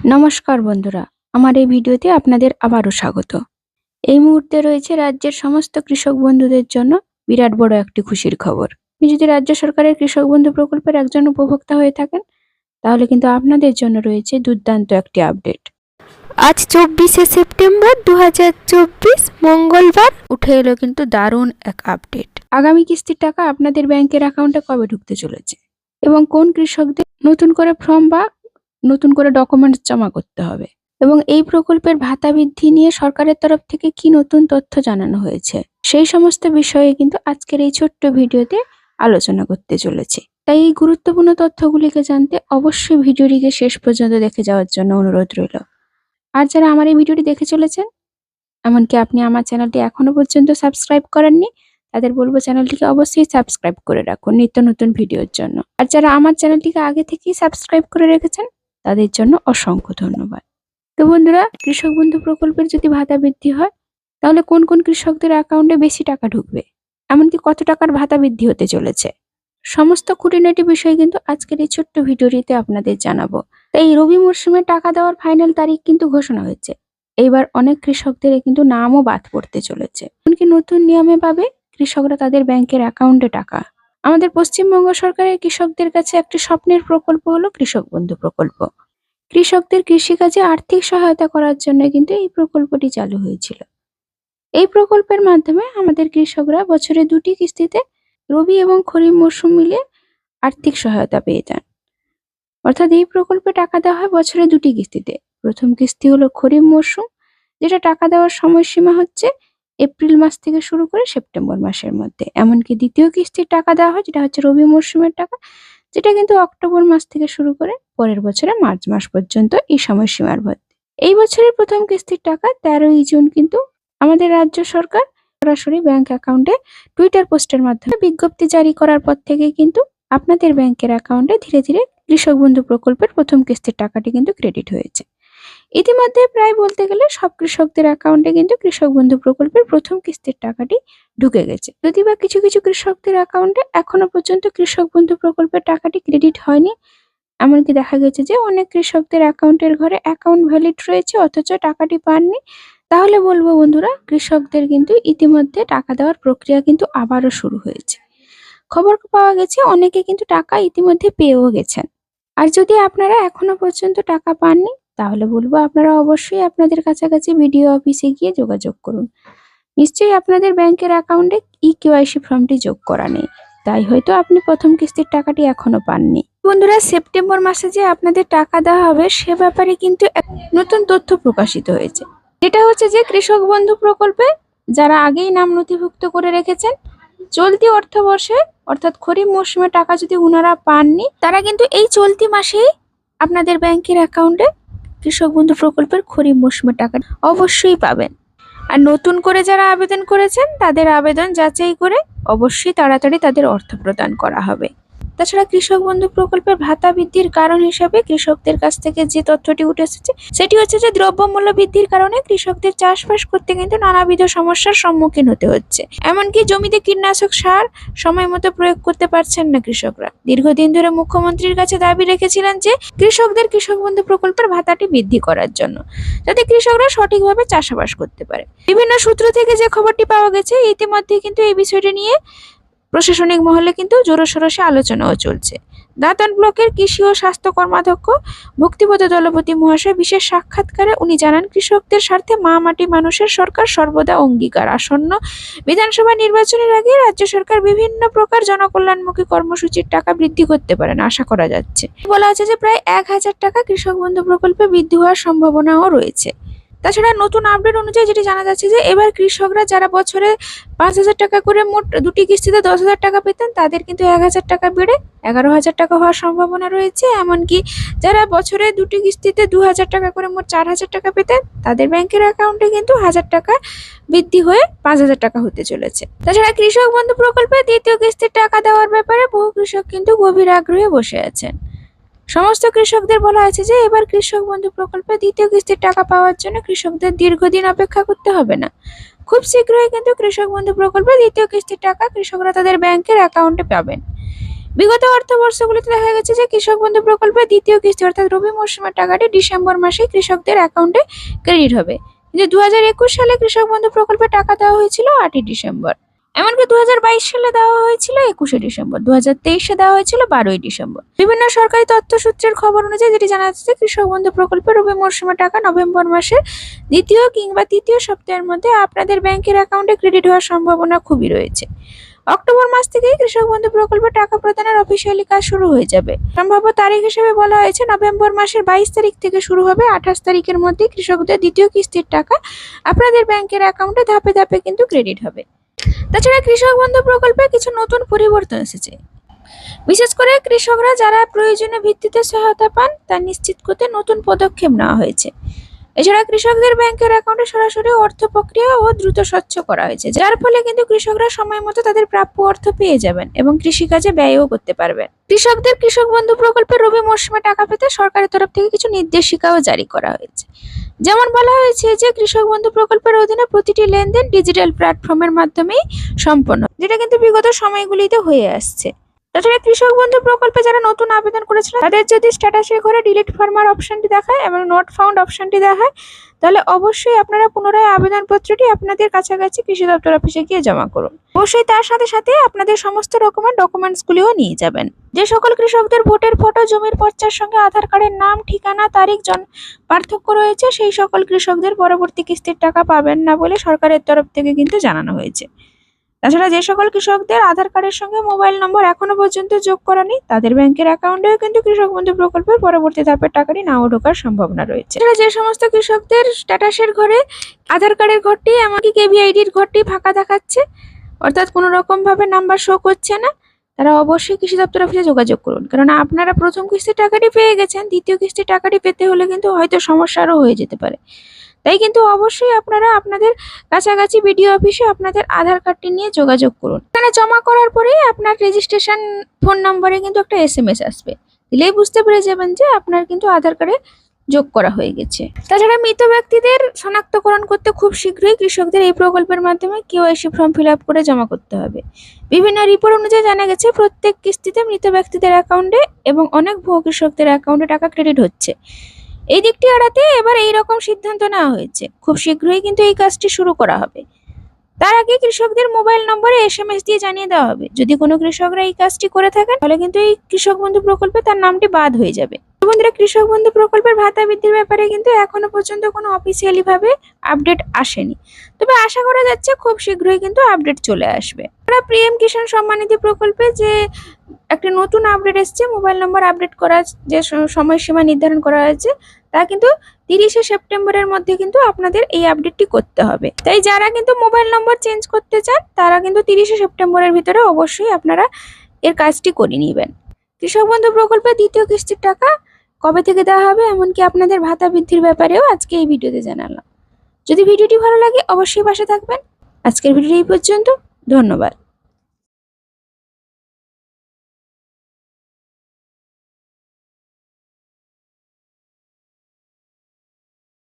নমস্কার বন্ধুরা, আমার এই ভিডিওতে আপনাদের আবারও স্বাগত। এই মুহূর্তে রয়েছে রাজ্যের সমস্ত কৃষক বন্ধুদের জন্য বিরাট বড় একটি খুশির খবর। আপনি যদি রাজ্য সরকারের কৃষক বন্ধু প্রকল্পের একজন উপভোক্তা হয়ে থাকেন, তাহলে কিন্তু আপনাদের জন্য রয়েছে দুর্দান্ত একটি আপডেট। আজ 24শে সেপ্টেম্বর 2024 মঙ্গলবার উঠে এলো কিন্তু দারুণ এক আপডেট। আগামী কিস্তির টাকা আপনাদের ব্যাংকের অ্যাকাউন্টে কবে ঢুকতে চলেছে এবং কোন কৃষকদের নতুন করে ফর্ম বা নতুন করে ডকুমেন্টস জমা করতে হবে এবং এই প্রকল্পের ভাতা বৃদ্ধি নিয়ে সরকারের তরফ থেকে কি নতুন তথ্য জানানো হয়েছে, সেই সমস্ত বিষয়ে কিন্তু আজকের এই ছোট্ট ভিডিওতে আলোচনা করতে চলেছে। তাই এই গুরুত্বপূর্ণ তথ্যগুলিকে জানতে অবশ্যই ভিডিওটিকে শেষ পর্যন্ত দেখে যাওয়ার জন্য অনুরোধ রইল। আর যারা আমার এই ভিডিওটি দেখে চলেছেন, এমনকি আপনি আমার চ্যানেলটি এখনো পর্যন্ত সাবস্ক্রাইব করেননি, তাদের বলবো চ্যানেলটিকে অবশ্যই সাবস্ক্রাইব করে রাখুন নিত্য নতুন ভিডিওর জন্য। আর যারা আমার চ্যানেলটিকে আগে থেকেই সাবস্ক্রাইব করে রেখেছেন, তাদের জন্য অসংখ্য ধন্যবাদ। তো বন্ধুরা, কৃষক বন্ধু প্রকল্পের যদি ভাতা বৃদ্ধি হয়, তাহলে কোন কোন কৃষকদের অ্যাকাউন্টে বেশি টাকা ঢুকবে, এমনকি কত টাকার ভাতা বৃদ্ধি হতে চলেছে, সমস্ত খুঁটিনাটি বিষয় কিন্তু আজকের এই ছোট্ট ভিডিওটিতে আপনাদের জানাবো। তাই এই রবি মরশুমে টাকা দেওয়ার ফাইনাল তারিখ কিন্তু ঘোষণা হয়েছে। এইবার অনেক কৃষকদের কিন্তু নামও বাদ পড়তে চলেছে। এমনকি নতুন নিয়মে পাবে কৃষকরা তাদের ব্যাংকের অ্যাকাউন্টে টাকা। আমাদের পশ্চিমবঙ্গ সরকারের কৃষকদের কাছে একটি স্বপ্নের প্রকল্প হলো কৃষক বন্ধু প্রকল্প। কৃষকদের কৃষিকাজে আর্থিক সহায়তা করার জন্য কিন্তু এই প্রকল্পটি চালু হয়েছিল। এই প্রকল্পের মাধ্যমে আমাদের কৃষকরা বছরে 2টি কিস্তিতে রবি এবং খরিফ মরশুম মিলিয়ে আর্থিক সহায়তা পেয়ে যান। অর্থাৎ এই প্রকল্পে টাকা দেওয়া হয় বছরে 2টি কিস্তিতে। প্রথম কিস্তি হলো খরিফ মরশুম, যেটা টাকা দেওয়ার সময়সীমা হচ্ছে এপ্রিল মাস থেকে শুরু করে সেপ্টেম্বর মাসের মধ্যে। এমনকি দ্বিতীয় কিস্তির টাকা দেওয়া হয়, যেটা হচ্ছে রবি মরশুমের টাকা, যেটা কিন্তু অক্টোবর মাস থেকে শুরু করে পরের বছরে মার্চ মাস পর্যন্ত এই সময়সীমার মধ্যে। এই বছরের প্রথম কিস্তির টাকা 13ই জুন কিন্তু আমাদের রাজ্য সরকার সরাসরি ব্যাংক অ্যাকাউন্টে টুইটার পোস্টের মাধ্যমে বিজ্ঞপ্তি জারি করার পর থেকে কিন্তু আপনাদের ব্যাংকের অ্যাকাউন্টে ধীরে ধীরে কৃষক বন্ধু প্রকল্পের প্রথম কিস্তির টাকাটি কিন্তু ক্রেডিট হয়েছে। ইতিমধ্যে প্রায় বলতে গেলে সব কৃষকদের অ্যাকাউন্টে কিন্তু কৃষক বন্ধু প্রকল্পের প্রথম কিস্তির টাকাটি ঢুকে গেছে। যদি বা কিছু কিছু কৃষকদের অ্যাকাউন্টে এখনো পর্যন্ত কৃষক বন্ধু প্রকল্পের টাকাটি ক্রেডিট হয়নি। এমনকি দেখা গেছে যে অনেক কৃষকদের অ্যাকাউন্টের ঘরে অ্যাকাউন্ট ভ্যালিড রয়েছে অথচ টাকাটি পাননি। তাহলে বলবো বন্ধুরা, কৃষকদের কিন্তু ইতিমধ্যে টাকা দেওয়ার প্রক্রিয়া কিন্তু আবারও শুরু হয়েছে। খবর পাওয়া গেছে অনেকে কিন্তু টাকা ইতিমধ্যে পেয়েও গেছেন। আর যদি আপনারা এখনো পর্যন্ত টাকা পাননি, তাহলে বলবো আপনারা অবশ্যই আপনাদের কাছাকাছি বিডিও অফিসে গিয়ে যোগাযোগ করুন। নিশ্চয়ই আপনাদের ব্যাংকের অ্যাকাউন্টে KYC ফর্মটি যোগ করা নেই, তাই হয়তো আপনি প্রথম কিস্তির টাকাটি এখনো পাননি। বন্ধুরা, সেপ্টেম্বর মাসে যে আপনাদের টাকা দেওয়া হবে সে ব্যাপারে কিন্তু এক নতুন তথ্য প্রকাশিত হয়েছে। যেটা হচ্ছে যে কৃষক বন্ধু প্রকল্পে যারা আগেই নাম নথিভুক্ত করে রেখেছেন, চলতি অর্থবর্ষে অর্থাৎ খরিফ মৌসুমে টাকা যদি উনারা পাননি, তারা কিন্তু এই চলতি মাসেই আপনাদের ব্যাংকের অ্যাকাউন্টে কৃষক বন্ধু প্রকল্পের খরিফ মৌসুমের টাকা অবশ্যই পাবেন। আর নতুন করে যারা আবেদন করেছেন, তাদের আবেদন যাচাই করে অবশ্যই তাড়াতাড়ি তাদের অর্থ প্রদান করা হবে। তাছাড়া কৃষক বন্ধু প্রকল্পের ভাতা বৃদ্ধির কারণ হিসাবে কৃষকদের কাছ থেকে যে তথ্যটি উঠে এসেছে সেটি হচ্ছে যে দ্রব্যমূল্য বৃদ্ধির কারণে কৃষকদের চাষবাস করতে কিন্তু নানাবিধ সমস্যার সম্মুখীন হতে হচ্ছে। এমনকি জমিতে কীটনাশক সার সময় মতো প্রয়োগ করতে পারছেন না কৃষকরা। দীর্ঘদিন ধরে মুখ্যমন্ত্রীর কাছে দাবি রেখেছিলেন যে কৃষকদের কৃষক বন্ধু প্রকল্পের ভাতাটি বৃদ্ধি করার জন্য, যাতে কৃষকরা সঠিকভাবে চাষাবাস করতে পারে। বিভিন্ন সূত্র থেকে যে খবরটি পাওয়া গেছে, ইতিমধ্যে কিন্তু এই বিষয়টি নিয়ে প্রশাসনিক মহলে কিন্তু জোরসোরসে আলোচনাও চলছে। দাঁতান ব্লকের কৃষি ও স্বাস্থ্য কর্মাধ্যক্ষ ভক্তিপদ দলপতি মহাশয় বিশেষ সাক্ষাৎকারে উনি জানান, কৃষকদের স্বার্থে মা মাটি মানুষের সরকার সর্বদা অঙ্গীকার। আসন্ন বিধানসভা নির্বাচনের আগে রাজ্য সরকার বিভিন্ন প্রকার জনকল্যাণমুখী কর্মসূচির টাকা বৃদ্ধি করতে পারেন আশা করা যাচ্ছে। বলা আছে যে প্রায় 1000 টাকা কৃষক বন্ধু প্রকল্পে বৃদ্ধি হওয়ার সম্ভাবনাও রয়েছে। তাছাড়া নতুন আপডেট অনুযায়ী যেটি জানা যাচ্ছে যে এবার কৃষকরা যারা বছরে 5000 টাকা করে মোট 2টি কিস্তিতে 10,000 টাকা পেতেন, তাদের কিন্তু 1000 টাকা বেড়ে 11,000 টাকা হওয়ার সম্ভাবনা রয়েছে। এমনকি যারা বছরে 2টি কিস্তিতে 2000 টাকা করে মোট 4000 টাকা পেতেন, তাদের ব্যাংকের অ্যাকাউন্টে কিন্তু 1000 টাকা বৃদ্ধি হয়ে 5000 টাকা হতে চলেছে। তাছাড়া কৃষক বন্ধু প্রকল্পে দ্বিতীয় কিস্তির টাকা দেওয়ার ব্যাপারে বহু কৃষক কিন্তু গভীর আগ্রহে বসে আছেন। সমস্ত কৃষকদের বলা হয়েছে যে এবার কৃষক বন্ধু প্রকল্পে দ্বিতীয় কিস্তির টাকা পাওয়ার জন্য কৃষকদের দীর্ঘদিন অপেক্ষা করতে হবে না। খুব শীঘ্রই কিন্তু কৃষক বন্ধু প্রকল্পে দ্বিতীয় কিস্তির টাকা কৃষকরা তাদের ব্যাংকের অ্যাকাউন্টে পাবেন। বিগত অর্থবর্ষগুলিতে দেখা গেছে যে কৃষক বন্ধু প্রকল্পের দ্বিতীয় কিস্তি অর্থাৎ রবি মরশুমের টাকাটি ডিসেম্বর মাসে কৃষকদের অ্যাকাউন্টে ক্রেডিট হবে, কিন্তু 2021 সালে কৃষক বন্ধু প্রকল্পে টাকা দেওয়া হয়েছিল 8ই ডিসেম্বর, এমনকি 2022 সালে দেওয়া হয়েছিল 21শে ডিসেম্বর, 2023 দেওয়া হয়েছিল 12ই ডিসেম্বর। বিভিন্ন সরকারি তথ্য সূত্রের খবর অনুযায়ী যেটি জানা যাচ্ছে, কৃষক বন্ধু প্রকল্পের রবি মরশুমের টাকা নভেম্বর মাসের দ্বিতীয় কিংবা তৃতীয় সপ্তাহের মধ্যে আপনাদের ব্যাংকের অ্যাকাউন্টে ক্রেডিট হওয়ার সম্ভাবনা খুবই রয়েছে। অক্টোবর মাস থেকেই কৃষক বন্ধু প্রকল্পে টাকা প্রদানের অফিসিয়ালি কাজ শুরু হয়ে যাবে। সম্ভাব্য তারিখ হিসেবে বলা হয়েছে নভেম্বর মাসের 22 তারিখ থেকে শুরু হবে। 28 তারিখের মধ্যে কৃষকদের দ্বিতীয় কিস্তির টাকা আপনাদের ব্যাংকের অ্যাকাউন্টে ধাপে ধাপে কিন্তু ক্রেডিট হবে। তাছাড়া কৃষক বন্ধু প্রকল্পে কিছু নতুন পরিবর্তন এসেছে, বিশেষ করে কৃষকরা যারা প্রয়োজনীয় ভিত্তিতে সহায়তা পান তা নিশ্চিত করতে নতুন পদক্ষেপ নেওয়া হয়েছে। এছাড়া কৃষকদের ব্যাংকের অ্যাকাউন্টে সরাসরি অর্থ প্রক্রিয়া ও দ্রুত স্বচ্ছ করা হয়েছে, যার ফলে কিন্তু কৃষকরা সময় মতো তাদের প্রাপ্য অর্থ পেয়ে যাবেন এবং কৃষিকাজে ব্যয়ও করতে পারবেন। কৃষকদের কৃষক বন্ধু প্রকল্পের রবি মরশুমে টাকা পেতে সরকারের তরফ থেকে কিছু নির্দেশিকাও জারি করা হয়েছে। যেমন বলা হয়েছে যে কৃষক বন্ধু প্রকল্পের অধীনে প্রতিটি লেনদেন ডিজিটাল প্ল্যাটফর্মের মাধ্যমেই সম্পন্ন, যেটা কিন্তু বিগত সময়গুলিতে হয়ে আসছে। তাছাড়া কৃষক বন্ধু প্রকল্পে যারা নতুন আবেদন করেছিল তাদের যদি স্ট্যাটাসের ঘরে ডিলিট ফার্মার অপশনটি দেখায় এবং নট ফাউন্ড অপশনটি দেখায়, তাহলে অবশ্যই আপনারা পুনরায় আবেদনপত্রটি আপনাদের কাছাকাছি কৃষি দপ্তর অফিসে গিয়ে জমা করুন। অবশ্যই তার সাথে সাথে আপনাদের সমস্ত ডকুমেন্টসগুলিও নিয়ে যাবেন। যে সকল কৃষকদের ভোটের ফটো, জমির পর্চার সঙ্গে আধার কার্ডের নাম, ঠিকানা, তারিখ পার্থক্য রয়েছে, সেই সকল কৃষকদের পরবর্তী কিস্তির টাকা পাবেন না বলে সরকারের তরফ থেকে কিন্তু জানানো হয়েছে। তাছাড়া যে সকল কৃষকদের আধার কার্ডের সঙ্গে মোবাইল নম্বর এখনো পর্যন্ত যোগ করানি, তাদের ব্যাংকের অ্যাকাউন্টেও কিন্তু কৃষক বন্ধু প্রকল্পের পরবর্তী ধাপের টাকাটি নাও ঢোকার সম্ভাবনা রয়েছে। যে সমস্ত কৃষকদের স্ট্যাটাসের ঘরে আধার কার্ডের ঘরটি এমনকি কেভিআইডির ঘরটি ফাঁকা দেখাচ্ছে, অর্থাৎ কোনো রকম ভাবে নাম্বার শো করছে না, তারা অবশ্যই কৃষি দপ্তর অফিসে যোগাযোগ করুন। কারণ আপনারা প্রথম কিস্তির টাকাটি পেয়ে গেছেন, দ্বিতীয় কিস্তির টাকাটি পেতে হলে কিন্তু হয়তো সমস্যারও হয়ে যেতে পারে। তাই কিন্তু অবশ্যই আপনারা আপনাদের কাছাকাছি বিডিও অফিসে আপনাদের আধার কার্ডটি নিয়ে যোগাযোগ করুন। এখানে জমা করার পরেই আপনার রেজিস্ট্রেশন ফোন নম্বরে কিন্তু একটা SMS আসবে, দিলেই বুঝতে পেরে যাবেন যে আপনার কিন্তু আধার কার্ডে যোগ করা হয়ে গেছে। তাছাড়া মৃত ব্যক্তিদের শনাক্তকরণ করতে খুব শীঘ্রই কৃষকদের এই প্রকল্পের মাধ্যমে KYC ফর্ম ফিল আপ করে জমা করতে হবে। বিভিন্ন রিপোর্ট অনুযায়ী জানা গেছে প্রত্যেক কিস্তিতে মৃত ব্যক্তিদের অ্যাকাউন্টে এবং অনেক ভুয়ো কৃষকদের অ্যাকাউন্টে টাকা ক্রেডিট হচ্ছে। এই দিকটি এড়াতে এবার এইরকম সিদ্ধান্ত নেওয়া হয়েছে, খুব শীঘ্রই কিন্তু এই কাজটি শুরু করা হবে। তার আগে কৃষকদের মোবাইল নম্বরে SMS দিয়ে জানিয়ে দেওয়া হবে। যদি কোনো কৃষকরা এই কাজটি করে থাকেন তাহলে কিন্তু এই কৃষক বন্ধু প্রকল্পে তার নামটি বাদ হয়ে যাবে। বন্ধুরা, কৃষক বন্ধু প্রকল্পের ভাতা বৃদ্ধির ব্যাপারে কিন্তু এখনো পর্যন্ত কোনো অফিসিয়ালি ভাবে আপডেট আসেনি, তবে আশা করা যাচ্ছে খুব শীঘ্রই কিন্তু আপডেট চলে আসবে। আমরা PM কিষাণ সম্মান নিধি প্রকল্পে যে একটা নতুন আপডেট এসছে, মোবাইল নম্বর আপডেট করার যে সময়সীমা নির্ধারণ করা হয়েছে তা কিন্তু 30শে সেপ্টেম্বরের মধ্যে কিন্তু আপনাদের এই আপডেটটি করতে হবে। তাই যারা কিন্তু মোবাইল নম্বর চেঞ্জ করতে চান তারা কিন্তু 30শে সেপ্টেম্বরের ভিতরে অবশ্যই আপনারা এর কাজটি করে নেবেন। কৃষক বন্ধু প্রকল্পে দ্বিতীয় কিস্তির টাকা কবে থেকে দেওয়া হবে এমনকি আপনাদের ভাতা বৃদ্ধির ব্যাপারেও আজকে এই ভিডিওতে জানালাম। যদি ভিডিওটি ভালো লাগে অবশ্যই পাশে থাকবেন। আজকের ভিডিও এই পর্যন্ত, ধন্যবাদ।